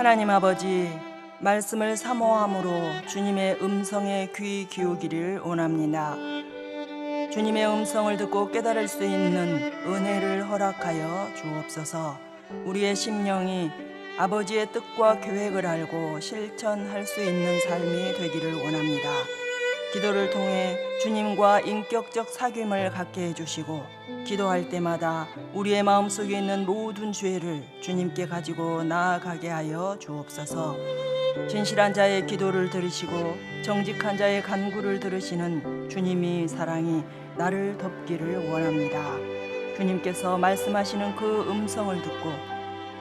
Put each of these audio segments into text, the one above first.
하나님 아버지, 말씀을 사모함으로 주님의 음성에 귀 기울이기를 원합니다. 주님의 음성을 듣고 깨달을 수 있는 은혜를 허락하여 주옵소서. 우리의 심령이 아버지의 뜻과 계획을 알고 실천할 수 있는 삶이 되기를 원합니다. 기도를 통해 주님과 인격적 사귐을 갖게 해주시고, 기도할 때마다 우리의 마음속에 있는 모든 죄를 주님께 가지고 나아가게 하여 주옵소서. 진실한 자의 기도를 들으시고 정직한 자의 간구를 들으시는 주님의 사랑이 나를 덮기를 원합니다. 주님께서 말씀하시는 그 음성을 듣고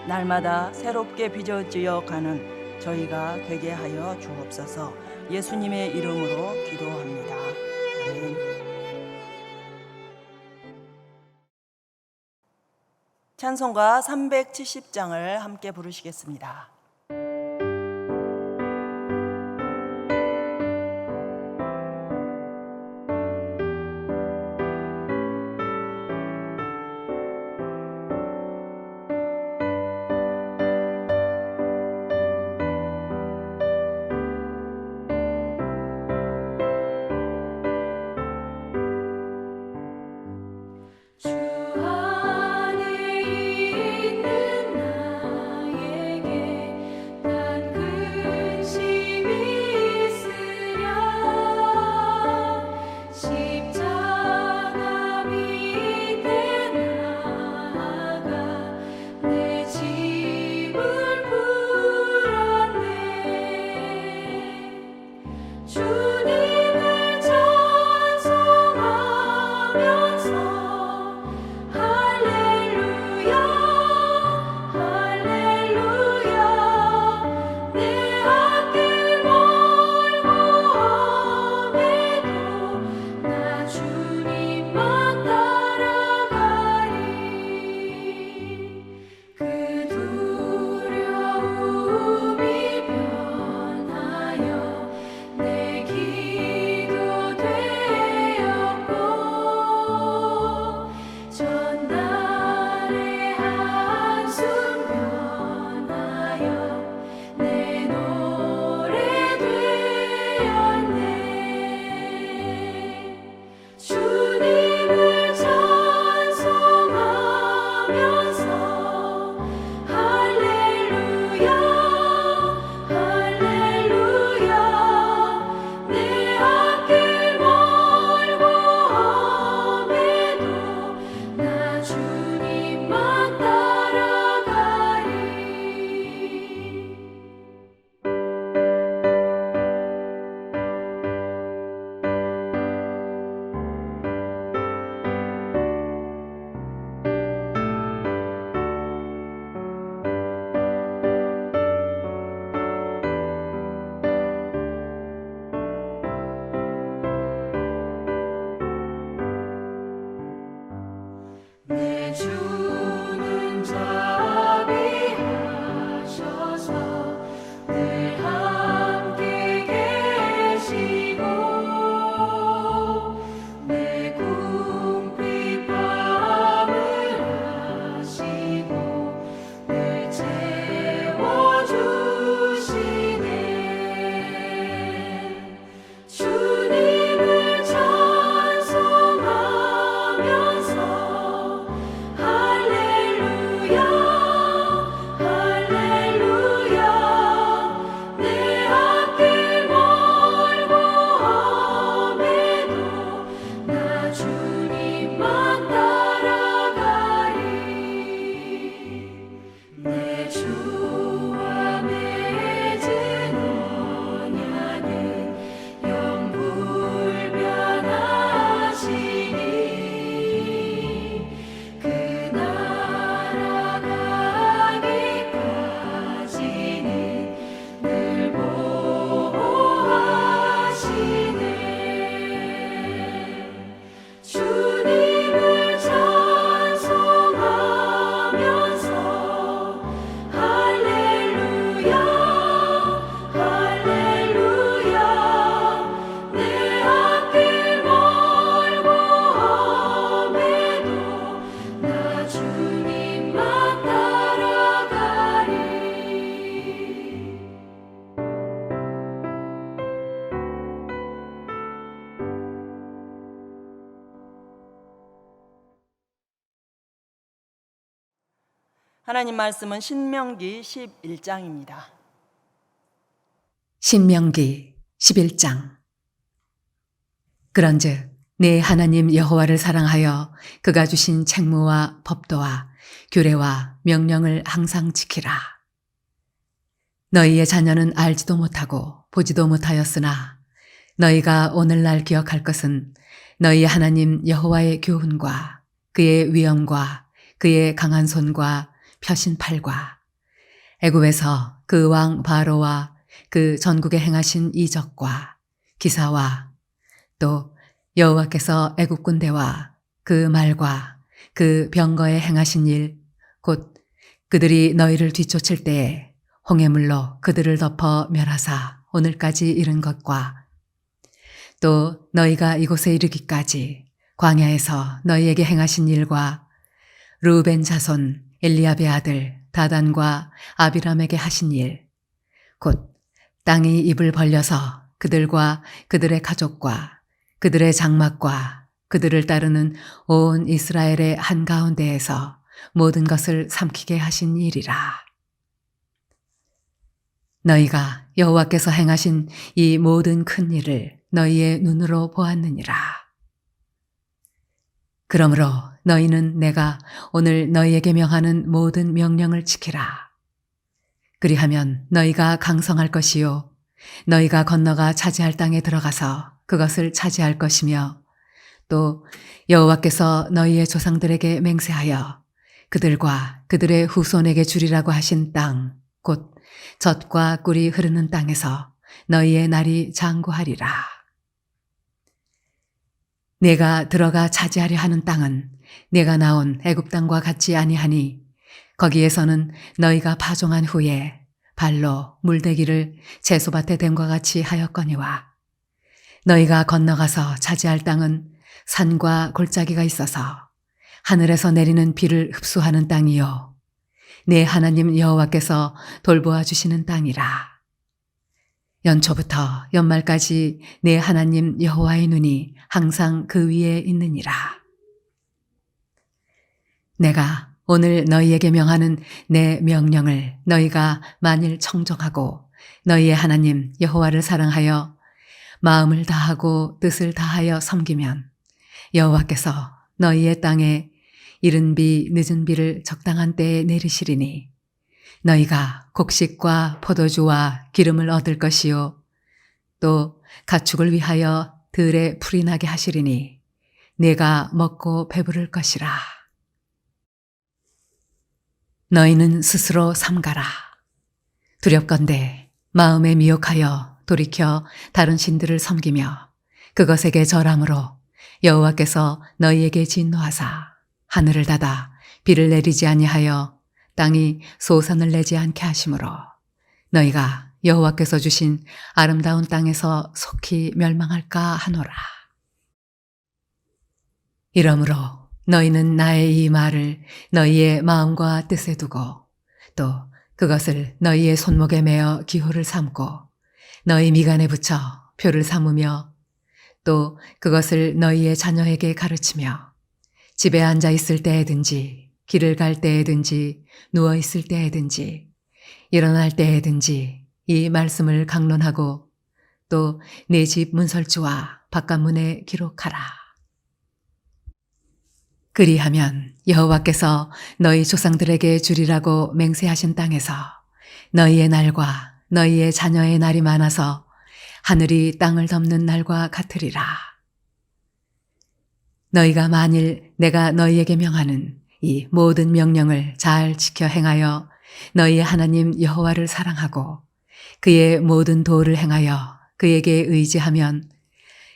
날마다 새롭게 빚어지어 가는 저희가 되게 하여 주옵소서. 예수님의 이름으로 기도합니다. 아멘. 찬송가 370장을 함께 부르시겠습니다. 주 안에 있는 나에게 하나님 말씀은 신명기 11장입니다. 신명기 11장. 그런즉 네 하나님 여호와를 사랑하여 그가 주신 책무와 법도와 규례와 명령을 항상 지키라. 너희의 자녀는 알지도 못하고 보지도 못하였으나 너희가 오늘날 기억할 것은 너희 하나님 여호와의 교훈과 그의 위엄과 그의 강한 손과 펴신 팔과 애굽에서 그 왕 바로와 그 전국에 행하신 이적과 기사와 또 여호와께서 애굽 군대와 그 말과 그 병거에 행하신 일, 곧 그들이 너희를 뒤쫓을 때에 홍해물로 그들을 덮어 멸하사 오늘까지 이른 것과 또 너희가 이곳에 이르기까지 광야에서 너희에게 행하신 일과 르우벤 자손 엘리압의 아들 다단과 아비람에게 하신 일, 곧 땅이 입을 벌려서 그들과 그들의 가족과 그들의 장막과 그들을 따르는 온 이스라엘의 한가운데에서 모든 것을 삼키게 하신 일이라. 너희가 여호와께서 행하신 이 모든 큰 일을 너희의 눈으로 보았느니라. 그러므로 너희는 내가 오늘 너희에게 명하는 모든 명령을 지키라. 그리하면 너희가 강성할 것이요 너희가 건너가 차지할 땅에 들어가서 그것을 차지할 것이며 또 여호와께서 너희의 조상들에게 맹세하여 그들과 그들의 후손에게 주리라고 하신 땅, 곧 젖과 꿀이 흐르는 땅에서 너희의 날이 장구하리라. 내가 들어가 차지하려 하는 땅은 내가 나온 애굽 땅과 같지 아니하니 거기에서는 너희가 파종한 후에 발로 물대기를 채소밭에 댐과 같이 하였거니와 너희가 건너가서 차지할 땅은 산과 골짜기가 있어서 하늘에서 내리는 비를 흡수하는 땅이요 내 하나님 여호와께서 돌보아 주시는 땅이라. 연초부터 연말까지 내 하나님 여호와의 눈이 항상 그 위에 있느니라. 내가 오늘 너희에게 명하는 내 명령을 너희가 만일 청종하고 너희의 하나님 여호와를 사랑하여 마음을 다하고 뜻을 다하여 섬기면 여호와께서 너희의 땅에 이른 비 늦은 비를 적당한 때에 내리시리니 너희가 곡식과 포도주와 기름을 얻을 것이요 또 가축을 위하여 들에 풀이 나게 하시리니 내가 먹고 배부를 것이라. 너희는 스스로 삼가라. 두렵건대 마음에 미혹하여 돌이켜 다른 신들을 섬기며 그것에게 절함으로 여호와께서 너희에게 진노하사 하늘을 닫아 비를 내리지 아니하여 땅이 소산을 내지 않게 하심으로 너희가 여호와께서 주신 아름다운 땅에서 속히 멸망할까 하노라. 이러므로 너희는 나의 이 말을 너희의 마음과 뜻에 두고 또 그것을 너희의 손목에 매어 기호를 삼고 너희 미간에 붙여 표를 삼으며 또 그것을 너희의 자녀에게 가르치며 집에 앉아 있을 때에든지 길을 갈 때에든지 누워 있을 때에든지 일어날 때에든지 이 말씀을 강론하고 또 내 집 문설주와 바깥문에 기록하라. 그리하면 여호와께서 너희 조상들에게 주리라고 맹세하신 땅에서 너희의 날과 너희의 자녀의 날이 많아서 하늘이 땅을 덮는 날과 같으리라. 너희가 만일 내가 너희에게 명하는 이 모든 명령을 잘 지켜 행하여 너희의 하나님 여호와를 사랑하고 그의 모든 도를 행하여 그에게 의지하면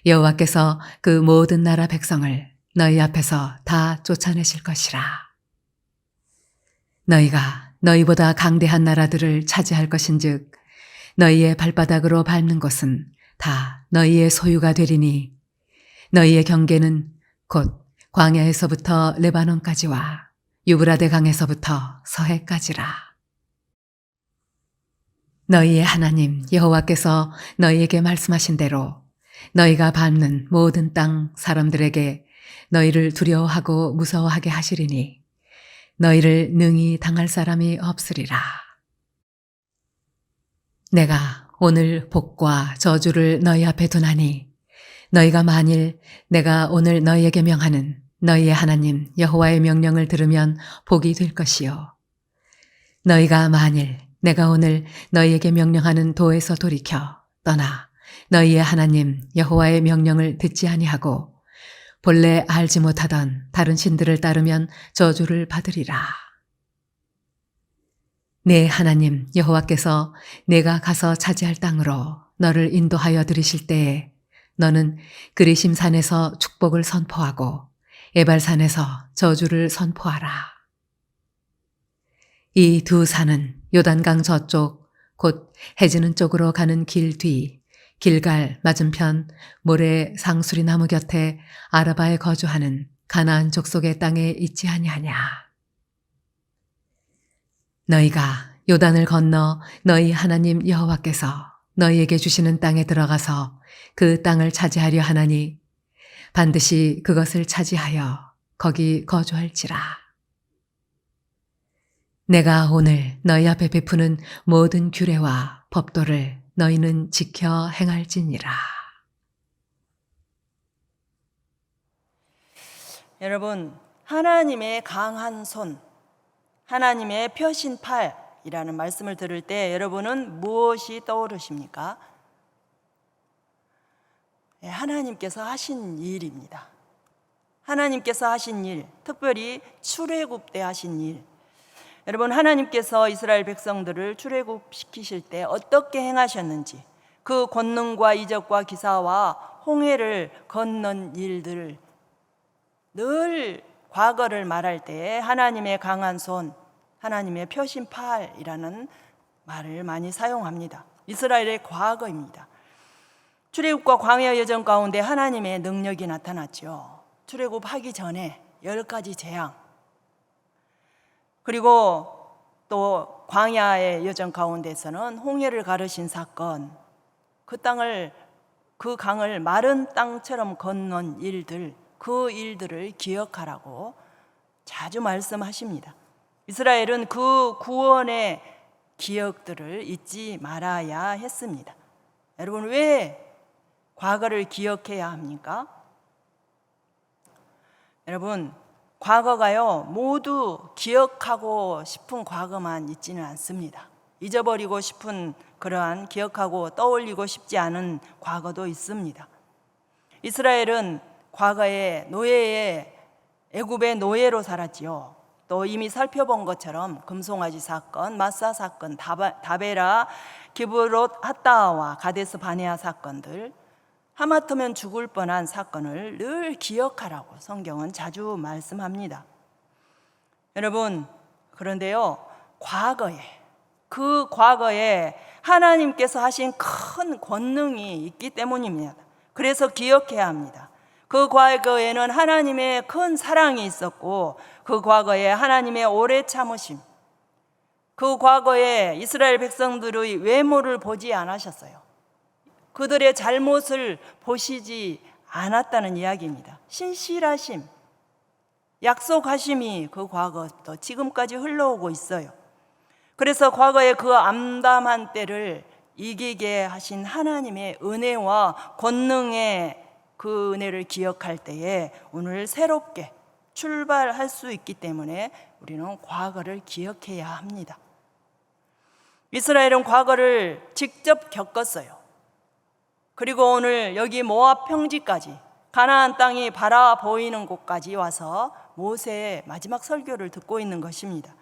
여호와께서 그 모든 나라 백성을 너희 앞에서 다 쫓아내실 것이라. 너희가 너희보다 강대한 나라들을 차지할 것인즉 너희의 발바닥으로 밟는 곳은 다 너희의 소유가 되리니 너희의 경계는 곧 광야에서부터 레바논까지와 유브라데 강에서부터 서해까지라. 너희의 하나님 여호와께서 너희에게 말씀하신 대로 너희가 밟는 모든 땅 사람들에게 너희를 두려워하고 무서워하게 하시리니 너희를 능히 당할 사람이 없으리라. 내가 오늘 복과 저주를 너희 앞에 두나니 너희가 만일 내가 오늘 너희에게 명하는 너희의 하나님 여호와의 명령을 들으면 복이 될 것이요. 너희가 만일 내가 오늘 너희에게 명령하는 도에서 돌이켜 떠나 너희의 하나님 여호와의 명령을 듣지 아니하고 본래 알지 못하던 다른 신들을 따르면 저주를 받으리라. 내 하나님 여호와께서 내가 가서 차지할 땅으로 너를 인도하여 들이실 때에 너는 그리심 산에서 축복을 선포하고 에발산에서 저주를 선포하라. 이 두 산은 요단강 저쪽 곧 해지는 쪽으로 가는 길 뒤 길갈 맞은편 모래 상수리 나무 곁에 아라바에 거주하는 가나안 족속의 땅에 있지 아니하냐. 너희가 요단을 건너 너희 하나님 여호와께서 너희에게 주시는 땅에 들어가서 그 땅을 차지하려 하나니 반드시 그것을 차지하여 거기 거주할지라. 내가 오늘 너희 앞에 베푸는 모든 규례와 법도를 너희는 지켜 행할지니라. 여러분, 하나님의 강한 손, 하나님의 펴신 팔이라는 말씀을 들을 때 여러분은 무엇이 떠오르십니까? 하나님께서 하신 일입니다. 하나님께서 하신 일, 특별히 출애굽 때 하신 일. 여러분, 하나님께서 이스라엘 백성들을 출애굽시키실 때 어떻게 행하셨는지, 그 권능과 이적과 기사와 홍해를 건넌 일들, 늘 과거를 말할 때 하나님의 강한 손, 하나님의 펴신 팔이라는 말을 많이 사용합니다. 이스라엘의 과거입니다. 출애굽과 광야 여정 가운데 하나님의 능력이 나타났죠. 출애굽하기 전에 10가지 재앙, 그리고 또 광야의 여정 가운데서는 홍해를 가르신 사건, 그 강을 마른 땅처럼 건넌 일들, 그 일들을 기억하라고 자주 말씀하십니다. 이스라엘은 그 구원의 기억들을 잊지 말아야 했습니다. 여러분, 왜 과거를 기억해야 합니까? 여러분, 과거가요, 모두 기억하고 싶은 과거만 있지는 않습니다. 잊어버리고 싶은 그러한 기억하고 떠올리고 싶지 않은 과거도 있습니다. 이스라엘은 과거에 애굽의 노예로 살았지요. 또 이미 살펴본 것처럼 금송아지 사건, 마사 사건, 다베라, 기브롯 핫다와 가데스 바네아 사건들, 하마터면 죽을 뻔한 사건을 늘 기억하라고 성경은 자주 말씀합니다. 여러분, 그런데요, 그 과거에 하나님께서 하신 큰 권능이 있기 때문입니다. 그래서 기억해야 합니다. 그 과거에는 하나님의 큰 사랑이 있었고, 그 과거에 하나님의 오래 참으심, 그 과거에 이스라엘 백성들의 외모를 보지 않으셨어요. 그들의 잘못을 보시지 않았다는 이야기입니다. 신실하심, 약속하심이 그 과거부터 지금까지 흘러오고 있어요. 그래서 과거의 그 암담한 때를 이기게 하신 하나님의 은혜와 권능의 그 은혜를 기억할 때에 오늘 새롭게 출발할 수 있기 때문에 우리는 과거를 기억해야 합니다. 이스라엘은 과거를 직접 겪었어요. 그리고 오늘 여기 모압 평지까지, 가나안 땅이 바라보이는 곳까지 와서 모세의 마지막 설교를 듣고 있는 것입니다.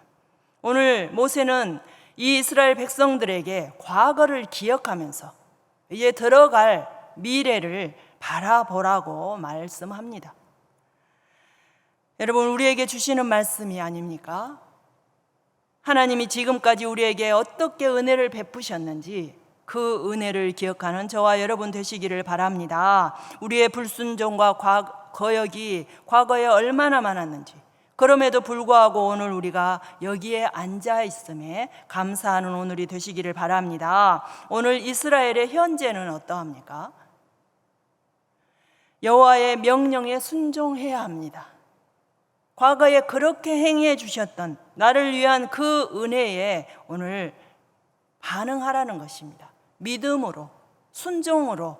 오늘 모세는 이 이스라엘 백성들에게 과거를 기억하면서 이제 들어갈 미래를 바라보라고 말씀합니다. 여러분, 우리에게 주시는 말씀이 아닙니까? 하나님이 지금까지 우리에게 어떻게 은혜를 베푸셨는지 그 은혜를 기억하는 저와 여러분 되시기를 바랍니다. 우리의 불순종과 거역이 과거에 얼마나 많았는지, 그럼에도 불구하고 오늘 우리가 여기에 앉아 있음에 감사하는 오늘이 되시기를 바랍니다. 오늘 이스라엘의 현재는 어떠합니까? 여호와의 명령에 순종해야 합니다. 과거에 그렇게 행해 주셨던 나를 위한 그 은혜에 오늘 반응하라는 것입니다. 믿음으로, 순종으로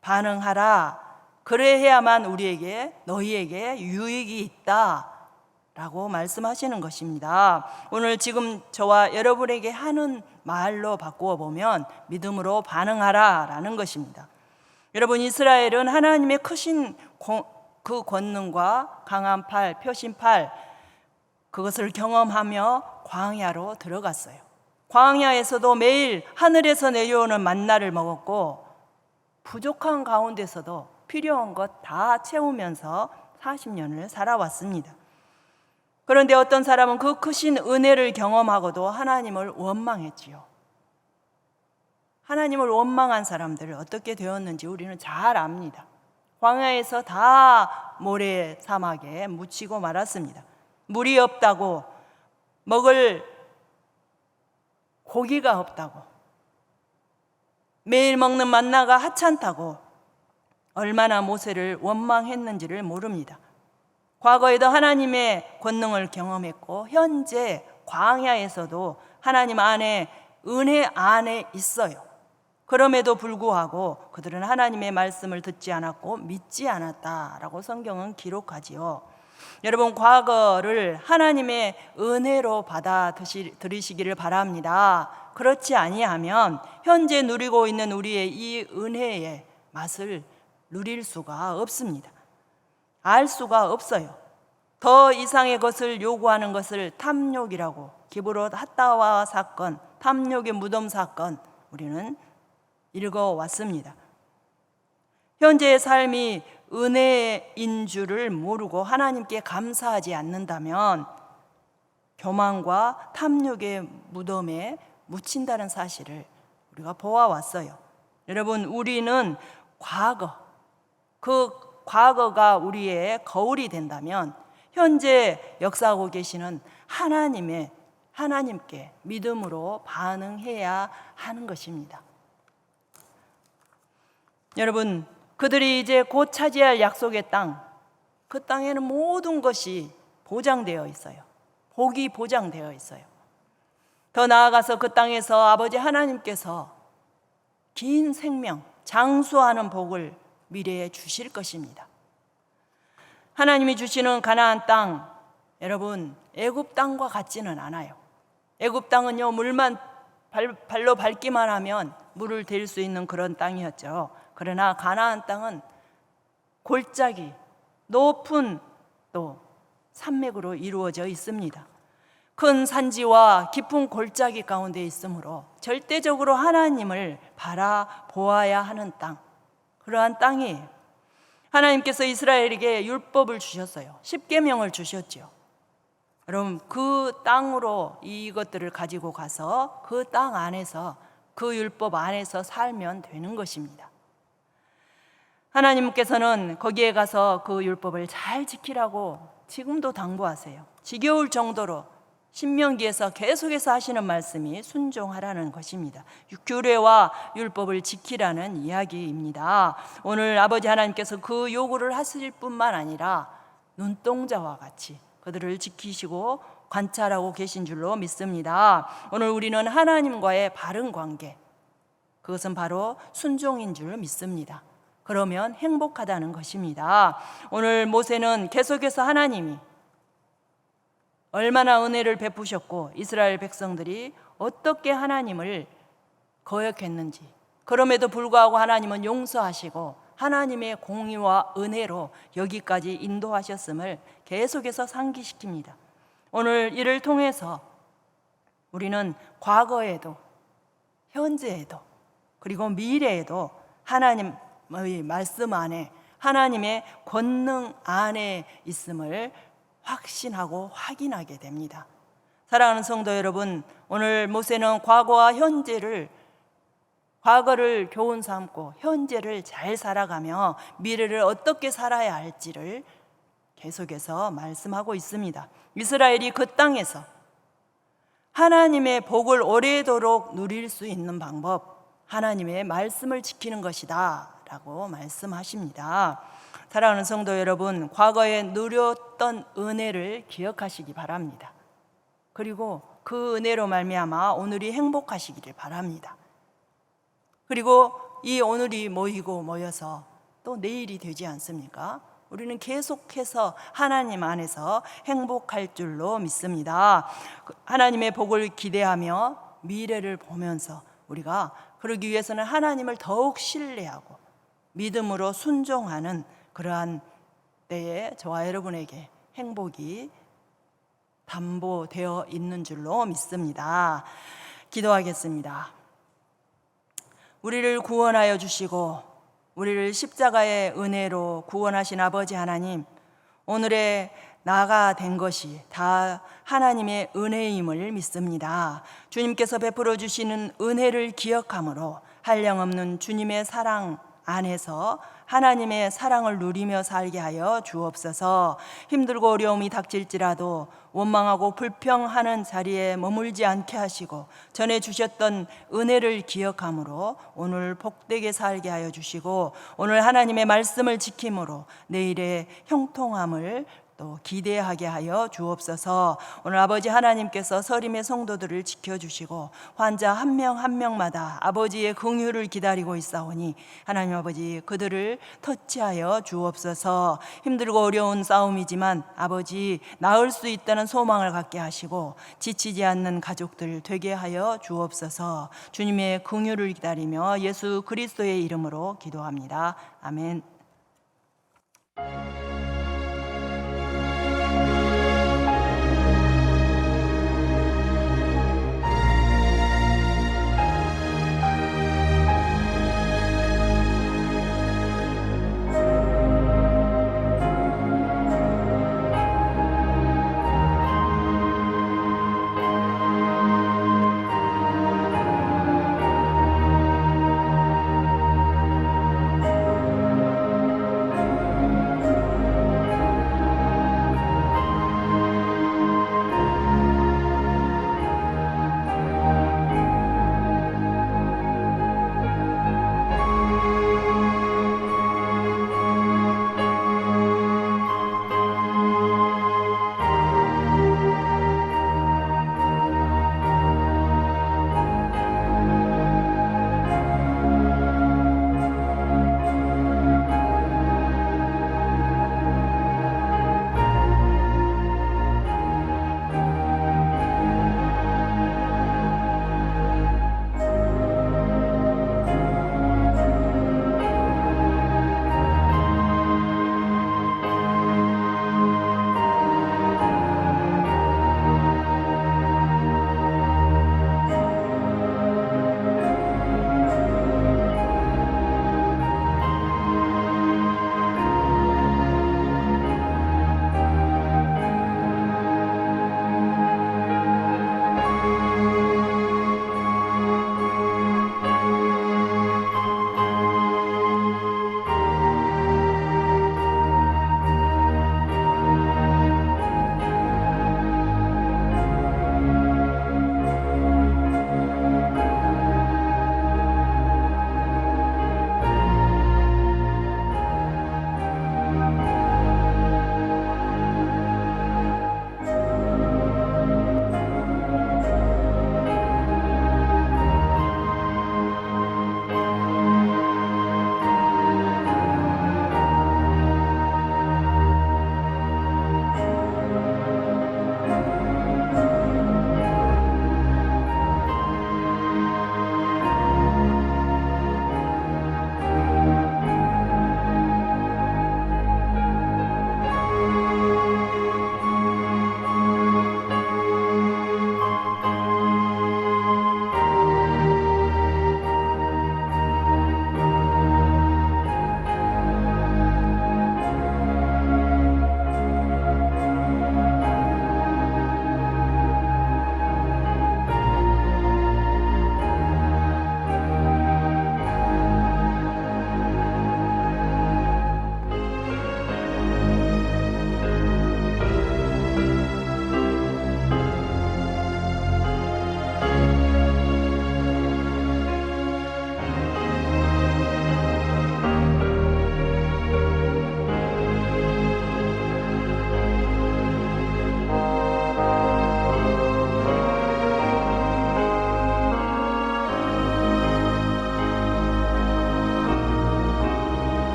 반응하라. 그래야만 우리에게, 너희에게 유익이 있다 라고 말씀하시는 것입니다. 오늘 지금 저와 여러분에게 하는 말로 바꾸어 보면 믿음으로 반응하라 라는 것입니다. 여러분, 이스라엘은 하나님의 크신 그 권능과 강한 팔, 표신팔, 그것을 경험하며 광야로 들어갔어요. 광야에서도 매일 하늘에서 내려오는 만나를 먹었고 부족한 가운데서도 필요한 것 다 채우면서 40년을 살아왔습니다. 그런데 어떤 사람은 그 크신 은혜를 경험하고도 하나님을 원망했지요. 하나님을 원망한 사람들을 어떻게 되었는지 우리는 잘 압니다. 광야에서 다 모래 사막에 묻히고 말았습니다. 물이 없다고, 먹을 고기가 없다고, 매일 먹는 만나가 하찮다고 얼마나 모세를 원망했는지를 모릅니다. 과거에도 하나님의 권능을 경험했고 현재 광야에서도 하나님 안에, 은혜 안에 있어요. 그럼에도 불구하고 그들은 하나님의 말씀을 듣지 않았고 믿지 않았다라고 성경은 기록하지요. 여러분, 과거를 하나님의 은혜로 받아들이시기를 바랍니다. 그렇지 아니하면 현재 누리고 있는 우리의 이 은혜의 맛을 누릴 수가 없습니다. 알 수가 없어요. 더 이상의 것을 요구하는 것을 탐욕이라고, 기브롯 핫다와 사건, 탐욕의 무덤 사건, 우리는 읽어왔습니다. 현재의 삶이 은혜인 줄을 모르고 하나님께 감사하지 않는다면 교만과 탐욕의 무덤에 묻힌다는 사실을 우리가 보아왔어요. 여러분, 우리는 그 과거가 우리의 거울이 된다면 현재 역사하고 계시는 하나님께 믿음으로 반응해야 하는 것입니다. 여러분, 그들이 이제 곧 차지할 약속의 땅, 그 땅에는 모든 것이 보장되어 있어요. 복이 보장되어 있어요. 더 나아가서 그 땅에서 아버지 하나님께서 긴 생명, 장수하는 복을 미래에 주실 것입니다. 하나님이 주시는 가나안 땅, 여러분, 애굽 땅과 같지는 않아요. 애굽 땅은요, 물만 발로 밟기만 하면 물을 댈 수 있는 그런 땅이었죠. 그러나 가나안 땅은 골짜기, 높은 또 산맥으로 이루어져 있습니다. 큰 산지와 깊은 골짜기 가운데 있으므로 절대적으로 하나님을 바라보아야 하는 땅, 그러한 땅이에요. 하나님께서 이스라엘에게 율법을 주셨어요. 십계명을 주셨죠. 여러분, 그 땅으로 이것들을 가지고 가서 그 땅 안에서, 그 율법 안에서 살면 되는 것입니다. 하나님께서는 거기에 가서 그 율법을 잘 지키라고 지금도 당부하세요. 지겨울 정도로 신명기에서 계속해서 하시는 말씀이 순종하라는 것입니다. 규례와 율법을 지키라는 이야기입니다. 오늘 아버지 하나님께서 그 요구를 하실 뿐만 아니라 눈동자와 같이 그들을 지키시고 관찰하고 계신 줄로 믿습니다. 오늘 우리는 하나님과의 바른 관계, 그것은 바로 순종인 줄 믿습니다. 그러면 행복하다는 것입니다. 오늘 모세는 계속해서 하나님이 얼마나 은혜를 베푸셨고 이스라엘 백성들이 어떻게 하나님을 거역했는지, 그럼에도 불구하고 하나님은 용서하시고 하나님의 공의와 은혜로 여기까지 인도하셨음을 계속해서 상기시킵니다. 오늘 이를 통해서 우리는 과거에도 현재에도 그리고 미래에도 하나님의 말씀 안에, 하나님의 권능 안에 있음을 확신하고 확인하게 됩니다. 사랑하는 성도 여러분, 오늘 모세는 과거를 교훈 삼고 현재를 잘 살아가며 미래를 어떻게 살아야 할지를 계속해서 말씀하고 있습니다. 이스라엘이 그 땅에서 하나님의 복을 오래도록 누릴 수 있는 방법, 하나님의 말씀을 지키는 것이다 라고 말씀하십니다. 사랑하는 성도 여러분, 과거에 누렸던 은혜를 기억하시기 바랍니다. 그리고 그 은혜로 말미암아 오늘이 행복하시기를 바랍니다. 그리고 이 오늘이 모여서 또 내일이 되지 않습니까? 우리는 계속해서 하나님 안에서 행복할 줄로 믿습니다. 하나님의 복을 기대하며 미래를 보면서 우리가 그러기 위해서는 하나님을 더욱 신뢰하고 믿음으로 순종하는 그러한 때에 저와 여러분에게 행복이 담보되어 있는 줄로 믿습니다. 기도하겠습니다. 우리를 구원하여 주시고 우리를 십자가의 은혜로 구원하신 아버지 하나님, 오늘의 나가 된 것이 다 하나님의 은혜임을 믿습니다. 주님께서 베풀어 주시는 은혜를 기억함으로 한량없는 주님의 사랑 안에서 하나님의 사랑을 누리며 살게 하여 주옵소서. 힘들고 어려움이 닥칠지라도 원망하고 불평하는 자리에 머물지 않게 하시고 전해 주셨던 은혜를 기억함으로 오늘 복되게 살게 하여 주시고 오늘 하나님의 말씀을 지킴으로 내일의 형통함을 또 기대하게 하여 주옵소서. 오늘 아버지 하나님께서 서림의 성도들을 지켜주시고 환자 한 명 한 명마다 아버지의 긍휼을 기다리고 있사오니 하나님 아버지 그들을 터치하여 주옵소서. 힘들고 어려운 싸움이지만 아버지 나을 수 있다는 소망을 갖게 하시고 지치지 않는 가족들 되게 하여 주옵소서. 주님의 긍휼을 기다리며 예수 그리스도의 이름으로 기도합니다. 아멘.